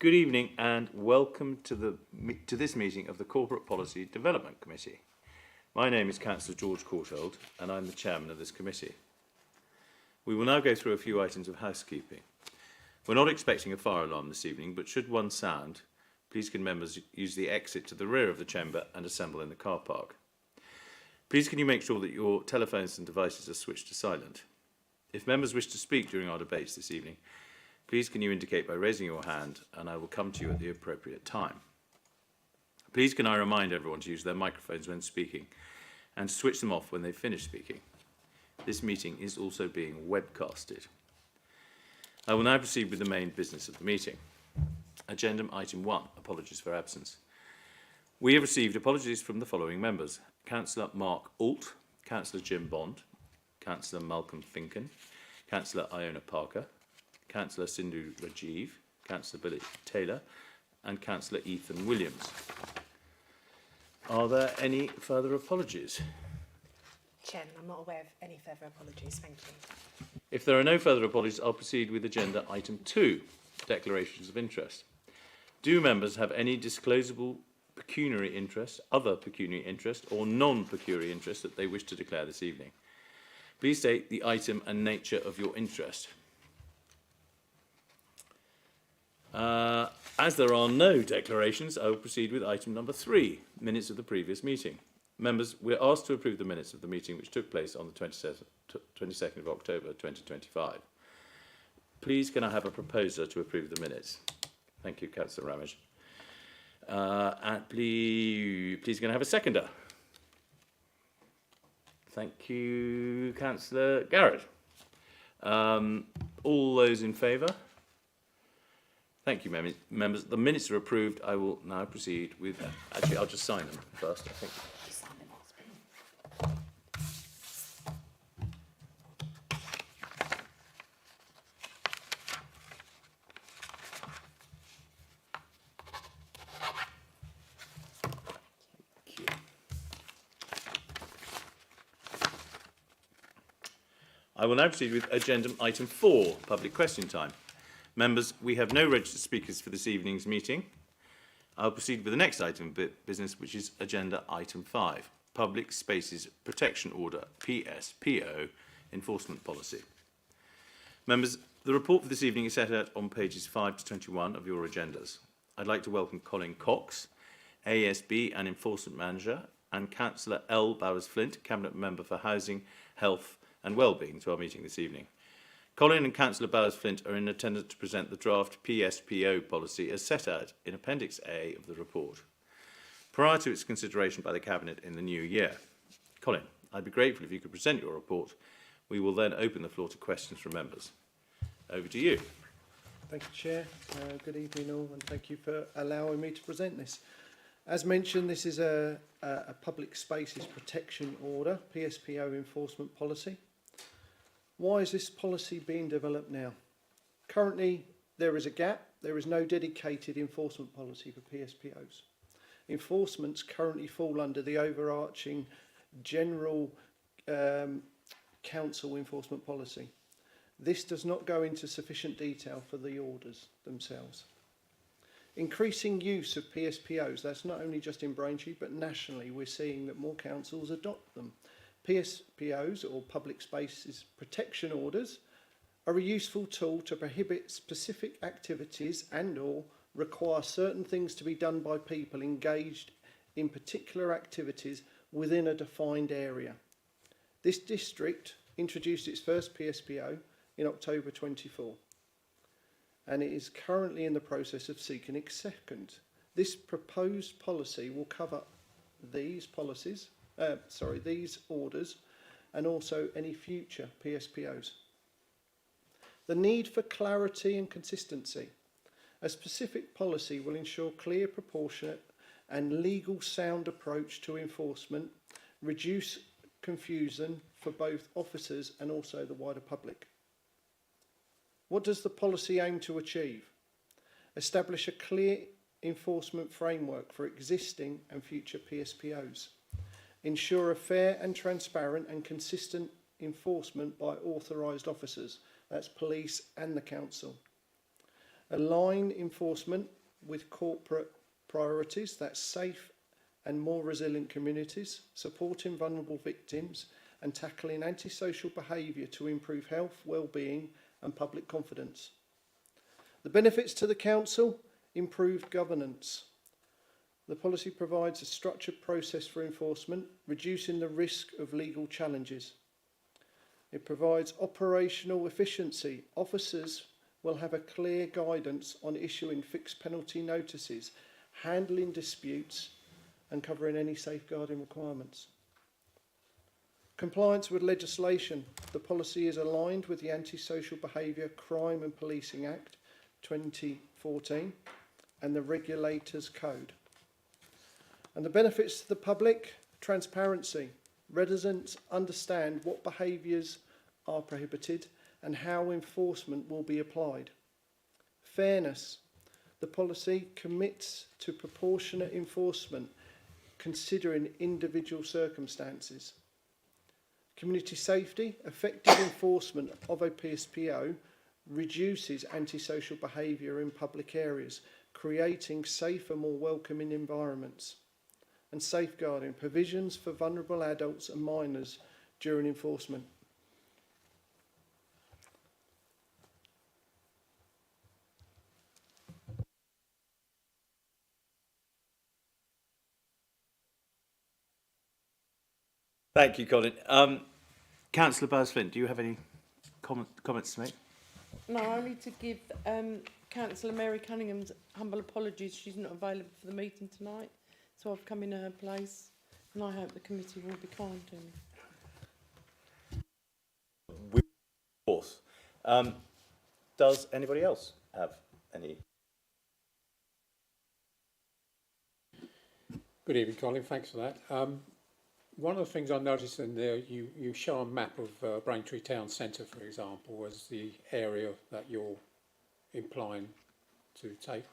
Good evening and welcome to this meeting of the Corporate Policy Development Committee. My name is Councillor George Courtauld and I'm the chairman of this committee. We will now go through a few items of housekeeping. We're not expecting a fire alarm this evening, but should one sound, please can members use the exit to the rear of the chamber and assemble in the car park. Please can you make sure that your telephones and devices are switched to silent. If members wish to speak during our debates this evening, please can you indicate by raising your hand and I will come to you at the appropriate time. Please can I remind everyone to use their microphones when speaking and to switch them off when they finish speaking. This meeting is also being webcasted. I will now proceed with the main business of the meeting. Agenda item 1, apologies for absence. We have received apologies from the following members: Councillor Mark Alt, Councillor Jim Bond, Councillor Malcolm Finken, Councillor Iona Parker, Councillor Sindhu Rajiv, Councillor Billy Taylor and Councillor Ethan Williams. Are there any further apologies? Chairman, I'm not aware of any further apologies, thank you. If there are no further apologies, I'll proceed with agenda item 2, declarations of interest. Do members have any disclosable pecuniary interest, other pecuniary interest or non-pecuniary interest that they wish to declare this evening? Please state the item and nature of your interest. As there are no declarations, I will proceed with item number 3, minutes of the previous meeting. Members, we are asked to approve the minutes of the meeting which took place on the 22nd of October 2025. Please can I have a proposer to approve the minutes? Thank you, Councillor Ramage. And please can I have a seconder? Thank you, Councillor Garrett. All those in favour? Thank you, members. The minutes are approved. I will now proceed with... Actually, I'll just sign them first, I think. Thank you. I will now proceed with agenda item 4, public question time. Members, we have no registered speakers for this evening's meeting. I'll proceed with the next item of business, which is agenda item 5, Public Spaces Protection Order, PSPO, Enforcement Policy. Members, the report for this evening is set out on pages 5 to 21 of your agendas. I'd like to welcome Colin Cox, ASB and Enforcement Manager, and Councillor L. Bowers-Flint, Cabinet Member for Housing, Health and Wellbeing, to our meeting this evening. Colin and Councillor Bowers-Flint are in attendance to present the draft PSPO policy as set out in Appendix A of the report, prior to its consideration by the Cabinet in the new year. Colin, I'd be grateful if you could present your report. We will then open the floor to questions from members. Over to you. Thank you, Chair. Good evening all, and thank you for allowing me to present this. As mentioned, this is a Public Spaces Protection Order, PSPO enforcement policy. Why is this policy being developed now? Currently, there is a gap. There is no dedicated enforcement policy for PSPOs. Enforcements currently fall under the overarching general council enforcement policy. This does not go into sufficient detail for the orders themselves. Increasing use of PSPOs, that's not only just in Braintree, but nationally we're seeing that more councils adopt them. PSPOs, or Public Spaces Protection Orders, are a useful tool to prohibit specific activities and/or require certain things to be done by people engaged in particular activities within a defined area. This district introduced its first PSPO in October 24, and it is currently in the process of seeking its second. This proposed policy will cover these these orders and also any future PSPOs. The need for clarity and consistency. A specific policy will ensure clear, proportionate and legal sound approach to enforcement, reduce confusion for both officers and also the wider public. What does the policy aim to achieve? Establish a clear enforcement framework for existing and future PSPOs. Ensure a fair and transparent and consistent enforcement by authorised officers, that's police and the council. Align enforcement with corporate priorities, that's safe and more resilient communities, supporting vulnerable victims and tackling antisocial behaviour to improve health, well-being and public confidence. The benefits to the Council: improved governance. The policy provides a structured process for enforcement, reducing the risk of legal challenges. It provides operational efficiency. Officers will have a clear guidance on issuing fixed penalty notices, handling disputes and covering any safeguarding requirements. Compliance with legislation. The policy is aligned with the Antisocial Behaviour, Crime and Policing Act 2014 and the Regulators Code. And the benefits to the public: transparency. Residents understand what behaviours are prohibited and how enforcement will be applied. Fairness. The policy commits to proportionate enforcement considering individual circumstances. Community safety. Effective enforcement of a PSPO reduces antisocial behaviour in public areas, creating safer, more welcoming environments. And safeguarding. Provisions for vulnerable adults and minors during enforcement. Thank you, Colin. Councillor Bowes-Flint, do you have any comments to make? No, only to give Councillor Mary Cunningham's humble apologies. She's not available for the meeting tonight, so I've come in her place, and I hope the committee will be kind to me. Of course. Does anybody else have any? Good evening, Colin. Thanks for that. One of the things I noticed in there, you show a map of Braintree Town Centre, for example, as the area that you're implying to take.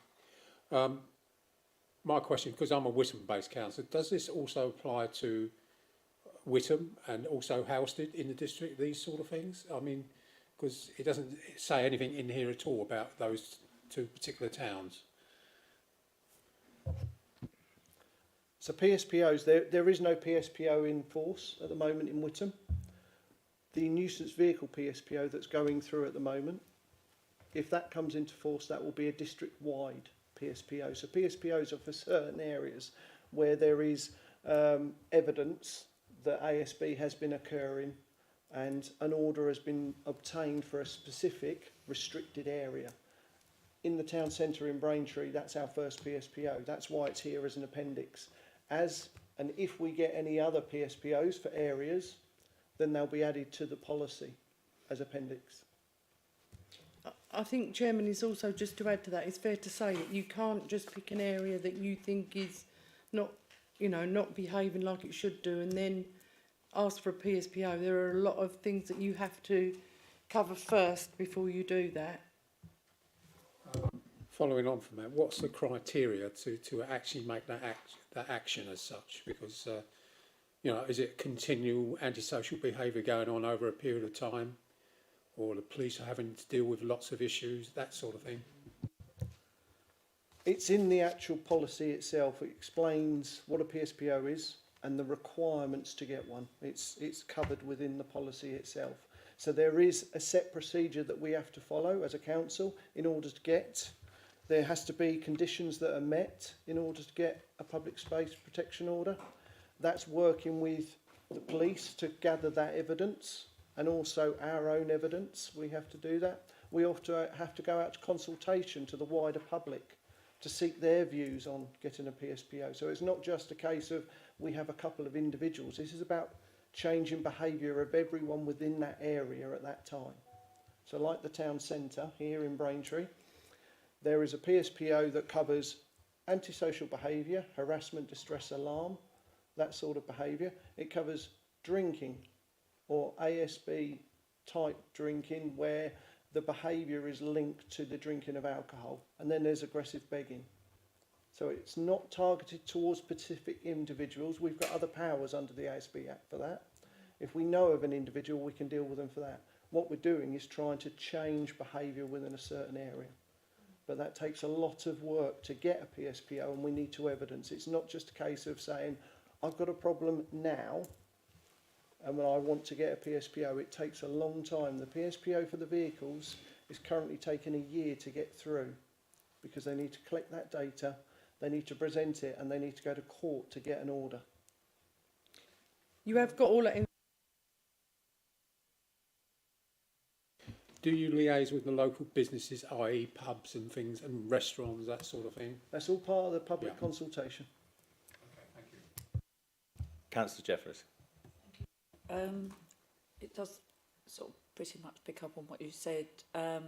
My question, because I'm a Witham-based councillor, does this also apply to Witham and also Halstead in the district, these sort of things? I mean, because it doesn't say anything in here at all about those two particular towns. So PSPOs, there is no PSPO in force at the moment in Witham. The nuisance vehicle PSPO that's going through at the moment, if that comes into force, that will be a district-wide PSPO. So PSPOs are for certain areas where there is evidence that ASB has been occurring and an order has been obtained for a specific restricted area. In the town centre in Braintree, that's our first PSPO. That's why it's here as an appendix. And if we get any other PSPOs for areas, then they'll be added to the policy as appendix. I think, Chairman, is also just to add to that, it's fair to say that you can't just pick an area that you think is not, not behaving like it should do and then ask for a PSPO. There are a lot of things that you have to cover first before you do that. Following on from that, what's the criteria to actually make that action as such? Because, is it continual antisocial behaviour going on over a period of time? Or the police are having to deal with lots of issues, that sort of thing? It's in the actual policy itself. It explains what a PSPO is and the requirements to get one. It's covered within the policy itself. So there is a set procedure that we have to follow as a council in order to get. There has to be conditions that are met in order to get a public space protection order. That's working with the police to gather that evidence and also our own evidence. We have to do that. We also have to go out to consultation to the wider public to seek their views on getting a PSPO. So it's not just a case of we have a couple of individuals. This is about changing behaviour of everyone within that area at that time. So like the town centre here in Braintree, there is a PSPO that covers antisocial behaviour, harassment, distress, alarm, that sort of behaviour. It covers drinking or ASB type drinking where the behaviour is linked to the drinking of alcohol. And then there's aggressive begging. So it's not targeted towards specific individuals. We've got other powers under the ASB Act for that. If we know of an individual, we can deal with them for that. What we're doing is trying to change behaviour within a certain area. but that takes a lot of work to get a PSPO, and we need to evidence. It's not just a case of saying, I've got a problem now, and when I want to get a PSPO, it takes a long time. The PSPO for the vehicles is currently taking a year to get through, because they need to collect that data, they need to present it, and they need to go to court to get an order. You have got all that in. Do you liaise with the local businesses, i.e. pubs and things and restaurants, that sort of thing? That's all part of the public Yeah. consultation. Okay, thank you. Councillor Jeffries. It does sort of pretty much pick up on what you said. I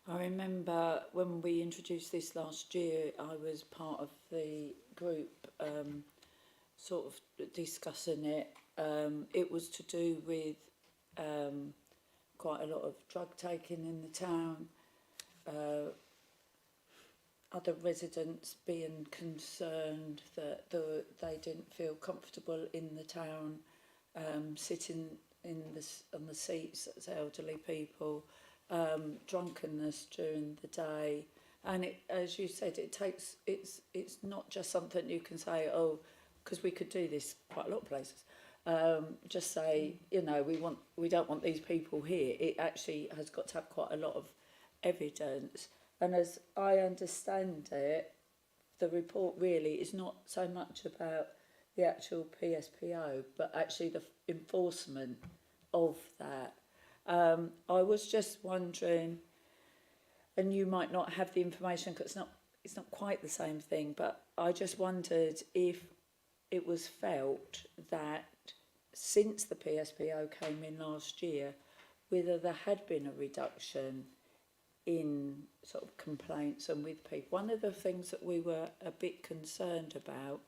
remember when we introduced this last year, I was part of the group sort of discussing it. It was to do with quite a lot of drug taking in the town, other residents being concerned that they didn't feel comfortable in the town, sitting on the seats as elderly people, drunkenness during the day, and it, as you said, it's not just something you can say, oh, because we could do this quite a lot of places. Just say, you know, we don't want these people here. It actually has got to have quite a lot of evidence, and as I understand it, the report really is not so much about the actual PSPO, but actually the enforcement of that. I was just wondering, and you might not have the information because it's not quite the same thing, but I just wondered if it was felt that since the PSPO came in last year, whether there had been a reduction in sort of complaints and with people. One of the things that we were a bit concerned about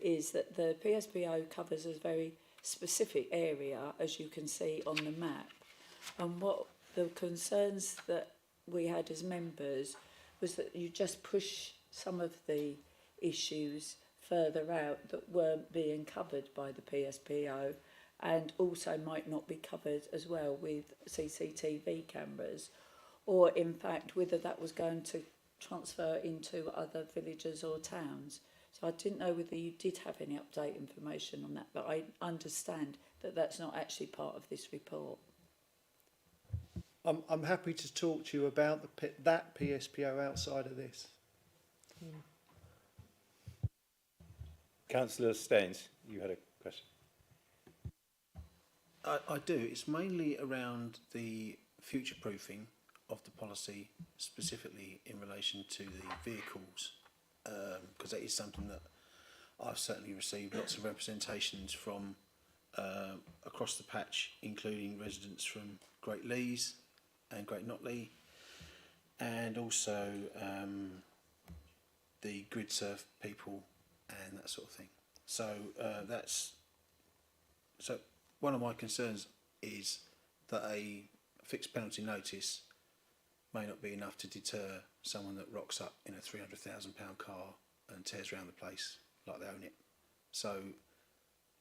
is that the PSPO covers a very specific area, as you can see on the map. And what the concerns that we had as members was that you just push some of the issues further out that weren't being covered by the PSPO, and also might not be covered as well with CCTV cameras, or in fact whether that was going to transfer into other villages or towns. So I didn't know whether you did have any update information on that, but I understand that that's not actually part of this report. I'm happy to talk to you about that PSPO outside of this. Councillor Staines, you had a question. I do. It's mainly around the future-proofing of the policy, specifically in relation to the vehicles, because that is something that I've certainly received lots of representations from across the patch, including residents from Great Leys and Great Notley, and also the grid surf people and that sort of thing. So so one of my concerns is that a fixed penalty notice may not be enough to deter someone that rocks up in a £300,000 car and tears around the place like they own it. So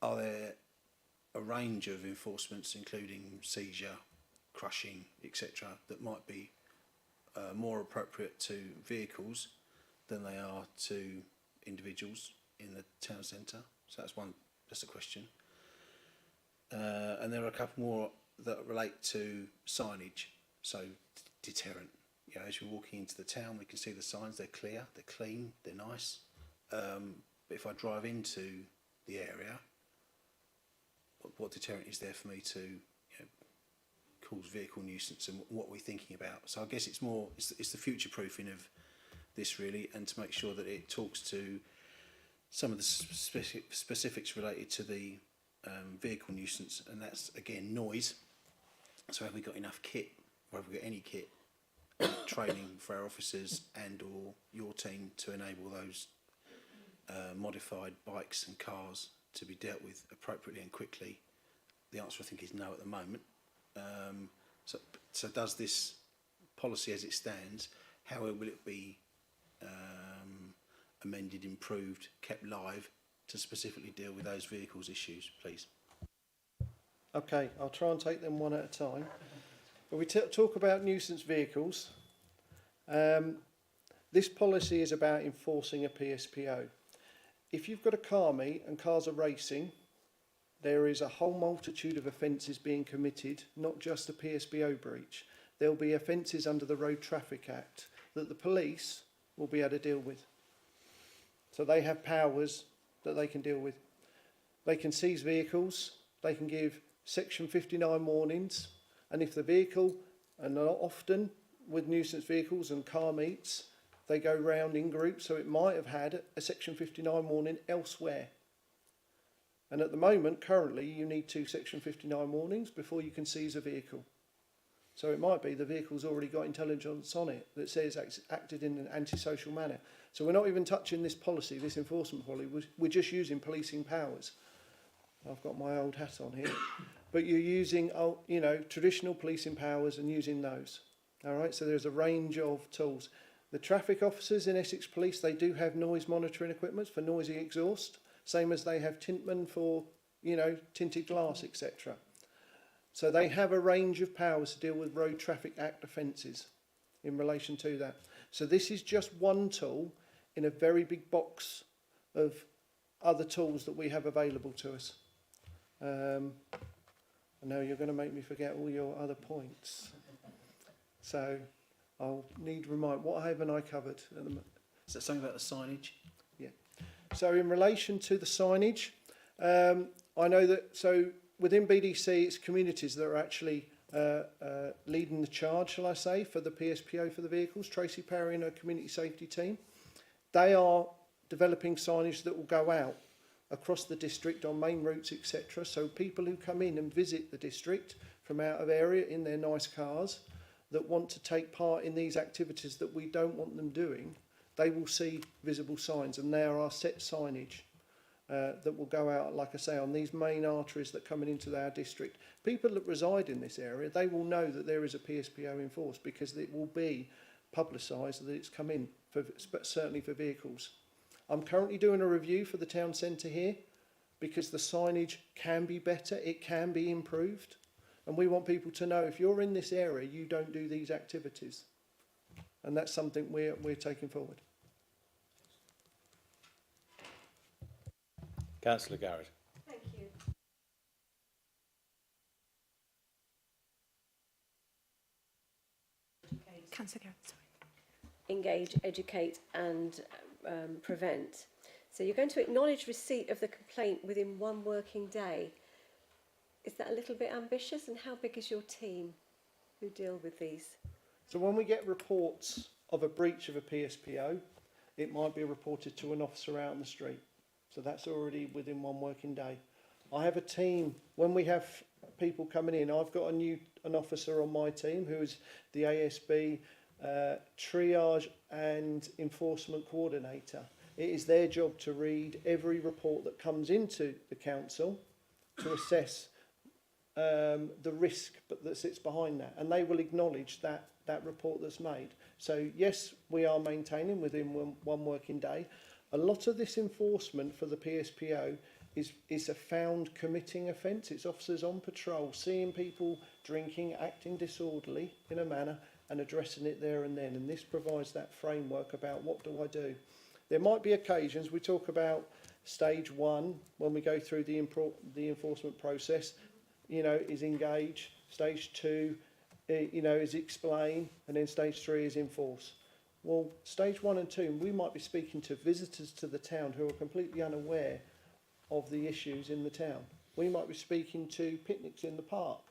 are there a range of enforcements, including seizure, crushing, etc., that might be more appropriate to vehicles than they are to individuals in the town centre? So that's a question. And there are a couple more that relate to signage, so deterrent. You know, as you're walking into the town, we can see the signs, they're clear, they're clean, they're nice. But if I drive into the area, what deterrent is there for me to, you know, cause vehicle nuisance, and what we're thinking about? So I guess it's more, it's the future proofing of this really, and to make sure that it talks to some of the specifics related to the vehicle nuisance, and that's again noise. So have we got enough kit, or have we got any kit, training for our officers and or your team to enable those modified bikes and cars to be dealt with appropriately and quickly? The answer, I think, is no at the moment. So does this policy as it stands, how will it be amended, improved, kept live to specifically deal with those vehicles issues, please? Okay, I'll try and take them one at a time. But we talk about nuisance vehicles. This policy is about enforcing a PSPO. If you've got a car meet and cars are racing, there is a whole multitude of offences being committed, not just a PSPO breach. There will be offences under the Road Traffic Act that the police will be able to deal with. So they have powers that they can deal with. They can seize vehicles, they can give Section 59 warnings, and if the vehicle, and not often with nuisance vehicles and car meets, they go round in groups, so it might have had a Section 59 warning elsewhere. And at the moment, currently, you need 2 Section 59 warnings before you can seize a vehicle. So it might be the vehicle's already got intelligence on it that says acted in an antisocial manner. So we're not even touching this policy, this enforcement policy. We're just using policing powers. I've got my old hat on here. But you're using, traditional policing powers and using those. All right, so there's a range of tools. The traffic officers in Essex Police, they do have noise monitoring equipment for noisy exhaust, same as they have tintmen for, tinted glass, etc. So they have a range of powers to deal with Road Traffic Act offences in relation to that. So this is just one tool in a very big box of other tools that we have available to us. I know you're going to make me forget all your other points. So I'll need to remind, what haven't I covered at the moment? Is that something about the signage? Yeah. So in relation to the signage, I know that, so within BDC, it's communities that are actually leading the charge, shall I say, for the PSPO for the vehicles. Tracy Parry and her community safety team. They are developing signage that will go out across the district on main routes, etc. So people who come in and visit the district from out of area in their nice cars that want to take part in these activities that we don't want them doing, they will see visible signs, and there are set signage that will go out, like I say, on these main arteries that are coming into our district. People that reside in this area, they will know that there is a PSPO enforced because it will be publicised that it's come in, certainly for vehicles. I'm currently doing a review for the town centre here because the signage can be better, it can be improved, and we want people to know if you're in this area, you don't do these activities. And that's something we're taking forward. Councillor Garrett. Thank you. Councillor Garrett, sorry. Engage, educate and prevent. So you're going to acknowledge receipt of the complaint within 1 working day. Is that a little bit ambitious? And how big is your team who deal with these? So when we get reports of a breach of a PSPO, it might be reported to an officer out on the street. So that's already within 1 working day. I have a team, when we have people coming in, I've got an officer on my team who is the ASB triage and enforcement coordinator. It is their job to read every report that comes into the council to assess the risk that sits behind that, and they will acknowledge that report that's made. So yes, we are maintaining within 1 working day. A lot of this enforcement for the PSPO is a found committing offence. It's officers on patrol, seeing people drinking, acting disorderly in a manner and addressing it there and then. And this provides that framework about what do I do. There might be occasions, we talk about stage 1 when we go through the enforcement process, is engage. Stage 2, is explain, and then stage 3 is enforce. Well, stage 1 and 2, we might be speaking to visitors to the town who are completely unaware of the issues in the town. We might be speaking to picnics in the park.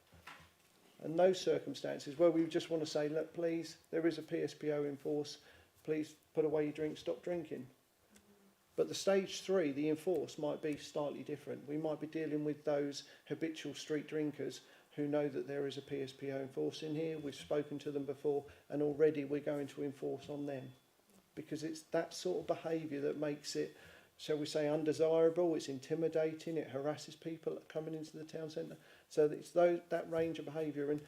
And those circumstances where we just want to say, look, please, there is a PSPO in force, please put away your drink, stop drinking. But the stage 3, the enforce, might be slightly different. We might be dealing with those habitual street drinkers who know that there is a PSPO enforce in here. We've spoken to them before, and already we're going to enforce on them. Because it's that sort of behaviour that makes it, shall we say, undesirable, it's intimidating, it harasses people coming into the town centre. So it's that range of behaviour. And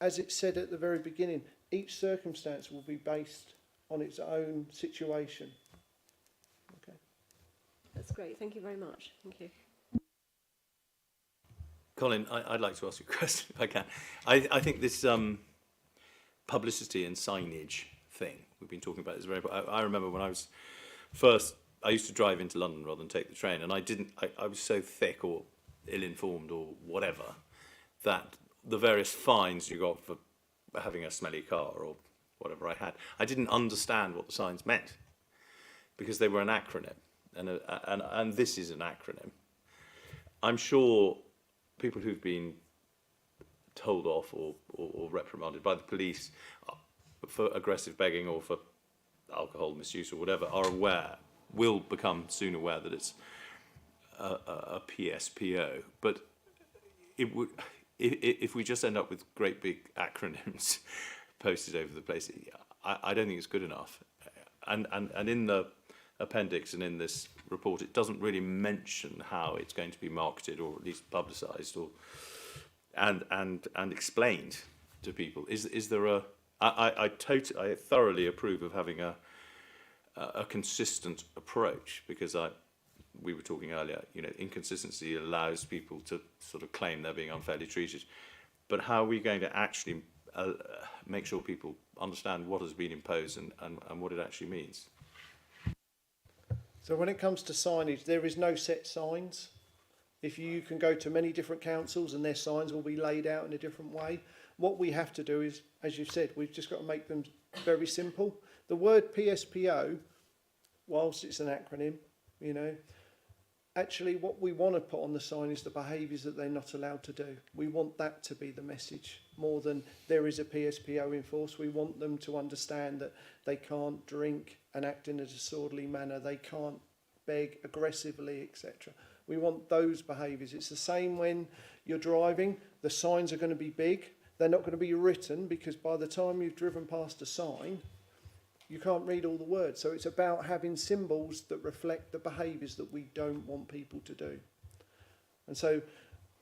as it said at the very beginning, each circumstance will be based on its own situation. Okay. That's great. Thank you very much. Thank you. Colin, I'd like to ask you a question if I can. I think this publicity and signage thing we've been talking about is very. I remember when I was I used to drive into London rather than take the train, and I was so thick or ill-informed or whatever that the various fines you got for having a smelly car or whatever I didn't understand what the signs meant because they were an acronym, and this is an acronym. I'm sure people who've been told off or reprimanded by the police for aggressive begging or for alcohol misuse or whatever will become soon aware that it's a PSPO. But it would, if we just end up with great big acronyms posted over the place, I don't think it's good enough. And in the appendix and in this report, it doesn't really mention how it's going to be marketed or at least publicised or and explained to people. Is there I thoroughly approve of having a consistent approach, because we were talking earlier, inconsistency allows people to sort of claim they're being unfairly treated. But how are we going to actually make sure people understand what has been imposed and what it actually means? So when it comes to signage, there is no set signs. If you can go to many different councils and their signs will be laid out in a different way. What we have to do is, as you've said, we've just got to make them very simple. The word PSPO, whilst it's an acronym, actually what we want to put on the sign is the behaviours that they're not allowed to do. We want that to be the message more than there is a PSPO in force. We want them to understand that they can't drink and act in a disorderly manner. They can't beg aggressively, etc. We want those behaviours. It's the same when you're driving. The signs are going to be big. They're not going to be written, because by the time you've driven past a sign, you can't read all the words. So it's about having symbols that reflect the behaviours that we don't want people to do. And so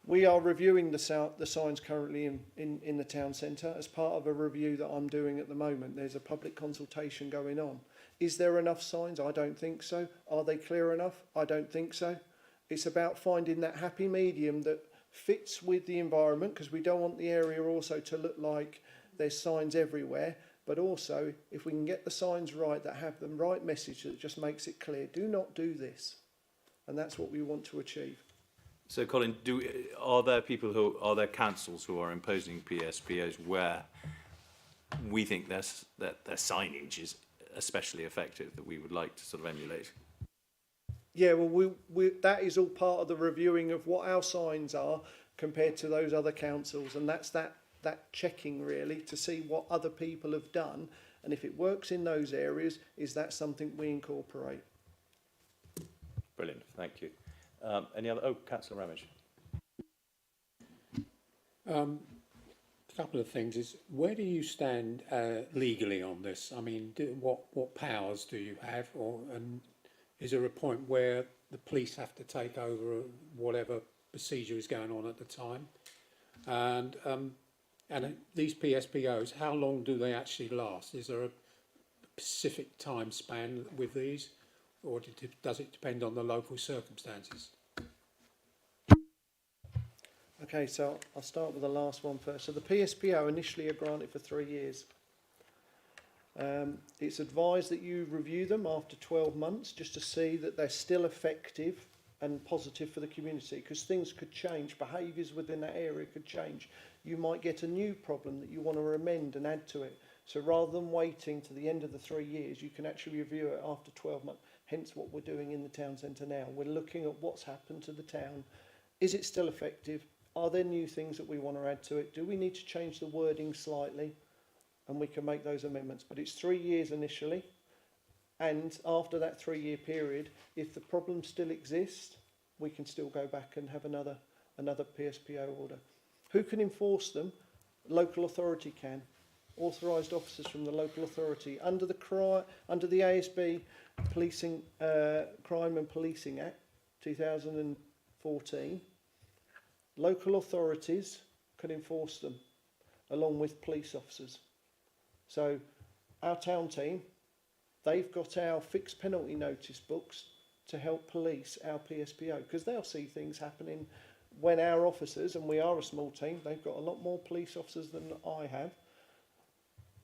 we are reviewing the signs currently in the town centre as part of a review that I'm doing at the moment. There's a public consultation going on. Is there enough signs? I don't think so. Are they clear enough? I don't think so. It's about finding that happy medium that fits with the environment, because we don't want the area also to look like there's signs everywhere. But also, if we can get the signs right, that have the right message that just makes it clear, do not do this. And that's what we want to achieve. So, Colin, are there councils who are imposing PSPOs where we think that their signage is especially effective, that we would like to sort of emulate? Yeah, well, that is all part of the reviewing of what our signs are compared to those other councils, and that's that checking really to see what other people have done, and if it works in those areas, is that something we incorporate? Brilliant, thank you. Any other? Oh, Councillor Ramage. A couple of things is, where do you stand legally on this? I mean, what powers do you have, and is there a point where the police have to take over whatever procedure is going on at the time? And these PSPOs, how long do they actually last? Is there a specific time span with these, or does it depend on the local circumstances? Okay, so I'll start with the last one first. So the PSPO initially are granted for 3 years. It's advised that you review them after 12 months just to see that they're still effective and positive for the community, because things could change, behaviours within that area could change. You might get a new problem that you want to amend and add to it. So rather than waiting to the end of the 3 years, you can actually review it after 12 months. Hence what we're doing in the town centre now. We're looking at what's happened to the town. Is it still effective? Are there new things that we want to add to it? Do we need to change the wording slightly? And we can make those amendments. But it's 3 years initially. And after that 3 year period, if the problems still exist, we can still go back and have another PSPO order. Who can enforce them? Local authority can. Authorised officers from the local authority under the ASB Policing Crime and Policing Act 2014. Local authorities can enforce them along with police officers. So our town team, they've got our fixed penalty notice books to help police our PSPO, because they'll see things happening when our officers, and we are a small team, they've got a lot more police officers than I have,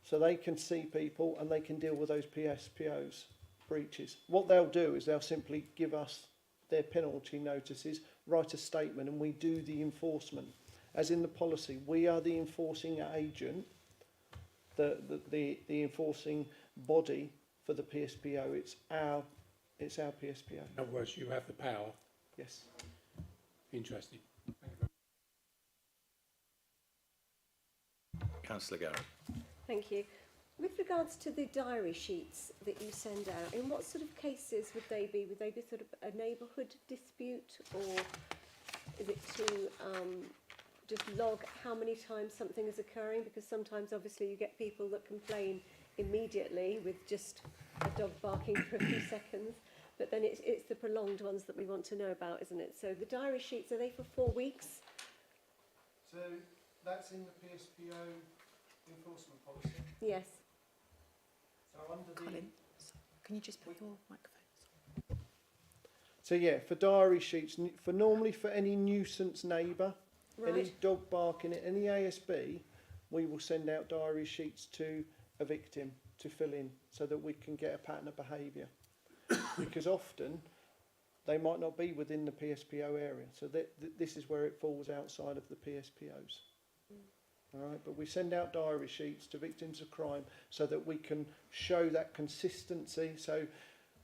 so they can see people and they can deal with those PSPOs breaches. What they'll do is they'll simply give us their penalty notices, write a statement, and we do the enforcement. As in the policy, we are the enforcing agent, the enforcing body for the PSPO. It's our PSPO. In other words, you have the power. Yes. Interesting. Councillor Garrett. Thank you. With regards to the diary sheets that you send out, in what sort of cases would they be? Would they be sort of a neighbourhood dispute, or is it to just log how many times something is occurring? Because sometimes, obviously, you get people that complain immediately with just a dog barking for a few seconds, but then it's the prolonged ones that we want to know about, isn't it? So the diary sheets, are they for 4 weeks? So that's in the PSPO enforcement policy. Yes. So under Colin, can you just put your microphone? So yeah, for diary sheets, for normally for any nuisance neighbour, any Right. dog barking at any ASB, we will send out diary sheets to a victim to fill in so that we can get a pattern of behaviour. Because often they might not be within the PSPO area, so this is where it falls outside of the PSPOs. All right, but we send out diary sheets to victims of crime so that we can show that consistency. So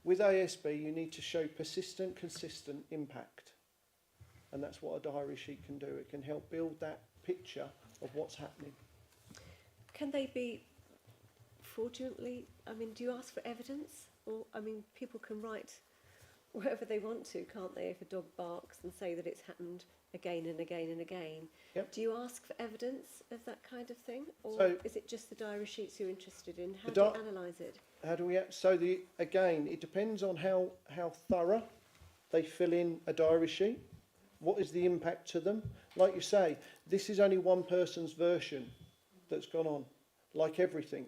with ASB, you need to show persistent, consistent impact. And that's what a diary sheet can do. It can help build that picture of what's happening. Can they be fraudulently, I mean, do you ask for evidence? Or, I mean, people can write whatever they want to, can't they, if a dog barks and say that it's happened again and again and again. Yep. Do you ask for evidence of that kind of thing? Or So- is it just the diary sheets you're interested in? How The do you di- analyse it? How do we? So again, it depends on how thorough they fill in a diary sheet. What is the impact to them? Like you say, this is only one person's version that's gone on, like everything.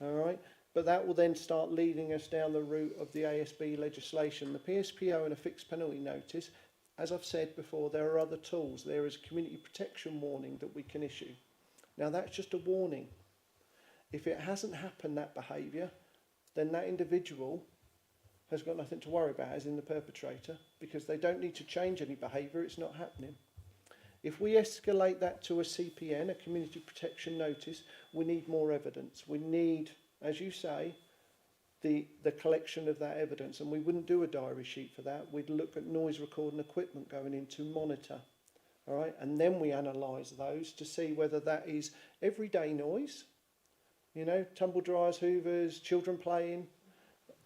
All right, but that will then start leading us down the route of the ASB legislation, the PSPO, and a fixed penalty notice. As I've said before, there are other tools. There is a community protection warning that we can issue. Now that's just a warning. If it hasn't happened, that behaviour, then that individual has got nothing to worry about, as in the perpetrator, because they don't need to change any behaviour, it's not happening. If we escalate that to a CPN, a community protection notice, we need more evidence. We need, as you say, the collection of that evidence, and we wouldn't do a diary sheet for that. We'd look at noise recording equipment going in to monitor, all right, and then we analyse those to see whether that is everyday noise, you know, tumble dryers, hoovers, children playing,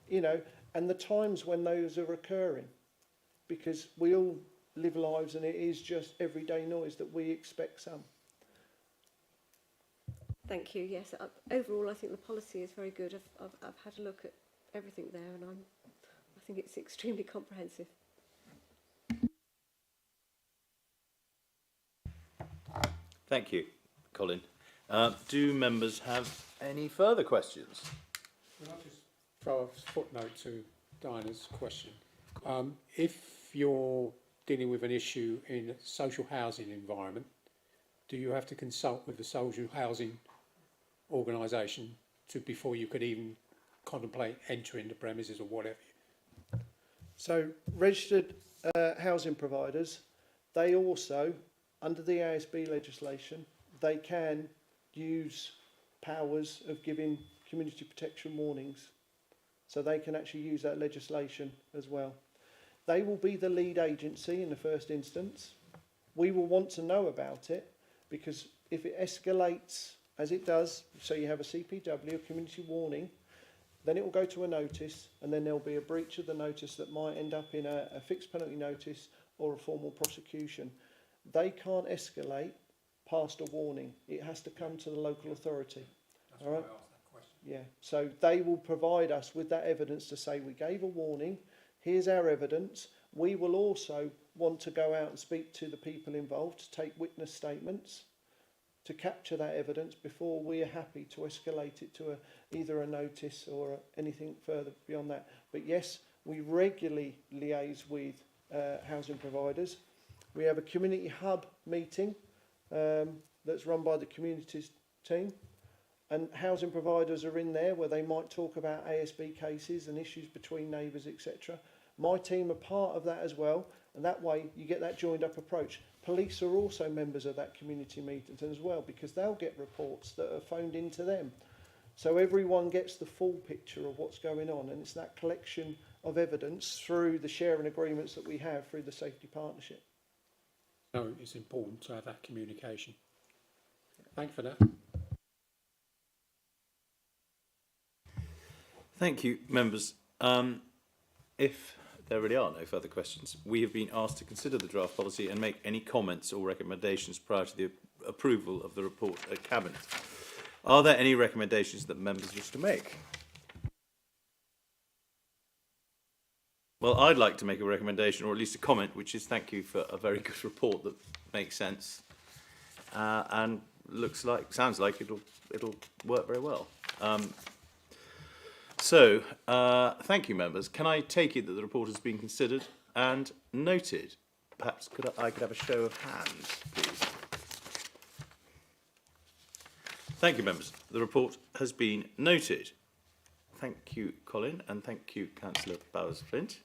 you know, and the times when those are occurring, because we all live lives and it is just everyday noise that we expect some. Thank you. Yes, overall, I think the policy is very good. I've had a look at everything there, and I think it's extremely comprehensive. Thank you, Colin. Do members have any further questions? Can I just throw a footnote to Diana's question? If you're dealing with an issue in a social housing environment, do you have to consult with the social housing organisation before you could even contemplate entering the premises or whatever? So registered housing providers, they also, under the ASB legislation, they can use powers of giving community protection warnings. So they can actually use that legislation as well. They will be the lead agency in the first instance. We will want to know about it, because if it escalates, as it does, so you have a CPW, a community warning, then it will go to a notice, and then there'll be a breach of the notice that might end up in a fixed penalty notice or a formal prosecution. They can't escalate past a warning. It has to come to the local authority. That's All why right. I asked that question. Yeah, so they will provide us with that evidence to say we gave a warning, here's our evidence. We will also want to go out and speak to the people involved, to take witness statements, to capture that evidence before we are happy to escalate it to either a notice or anything further beyond that. But yes, we regularly liaise with housing providers. We have a community hub meeting that's run by the communities team. and housing providers are in there where they might talk about ASB cases and issues between neighbours, etc. My team are part of that as well, and that way you get that joined up approach. Police are also members of that community meeting as well, because they'll get reports that are phoned into them. So everyone gets the full picture of what's going on, and it's that collection of evidence through the sharing agreements that we have through the safety partnership. No, it's important to have that communication. Thank you for that. Thank you, members. If there really are no further questions, we have been asked to consider the draft policy and make any comments or recommendations prior to the approval of the report at Cabinet. Are there any recommendations that members wish to make? Well, I'd like to make a recommendation, or at least a comment, which is thank you for a very good report that makes sense and sounds like it'll work very well. Thank you, members. Can I take it that the report has been considered and noted? Perhaps I could have a show of hands, please. Thank you, members. The report has been noted. Thank you, Colin, and thank you, Councillor Bowers-Flint,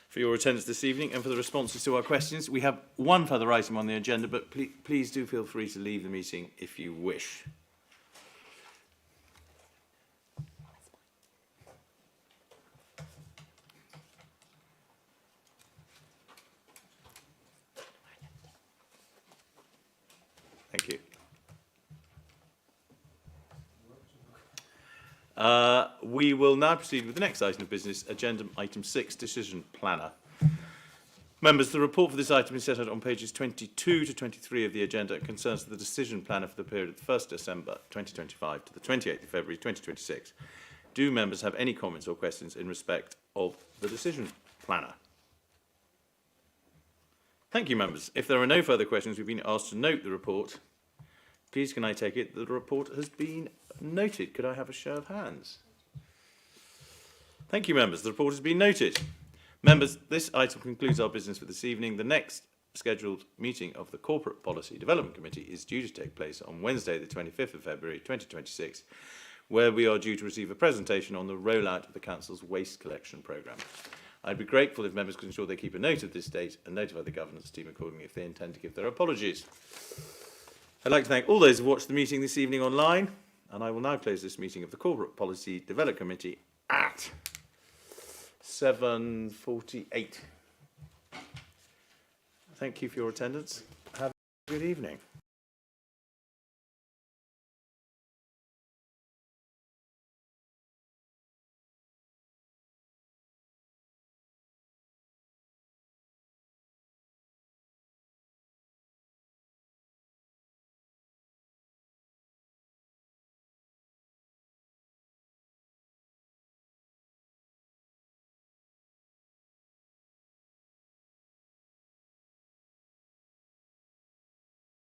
for your attendance this evening and for the responses to our questions. We have one further item on the agenda, but please do feel free to leave the meeting if you wish. Thank you. We will now proceed with the next item of business, agenda item 6, decision planner. Members, the report for this item is set out on pages 22 to 23 of the agenda and concerns the decision planner for the period of the 1st December 2025 to the 28th of February 2026. Do members have any comments or questions in respect of the decision planner? Thank you, members. If there are no further questions, we've been asked to note the report. Please, can I take it that the report has been noted? Could I have a show of hands? Thank you, members. The report has been noted. Members, this item concludes our business for this evening. The next scheduled meeting of the Corporate Policy Development Committee is due to take place on Wednesday, the 25th of February 2026, where we are due to receive a presentation on the rollout of the Council's waste collection programme. I'd be grateful if members could ensure they keep a note of this date and notify the governance team accordingly if they intend to give their apologies. I'd like to thank all those who watched the meeting this evening online, and I will now close this meeting of the Corporate Policy Development Committee at 7:48. Thank you for your attendance. Have a good evening.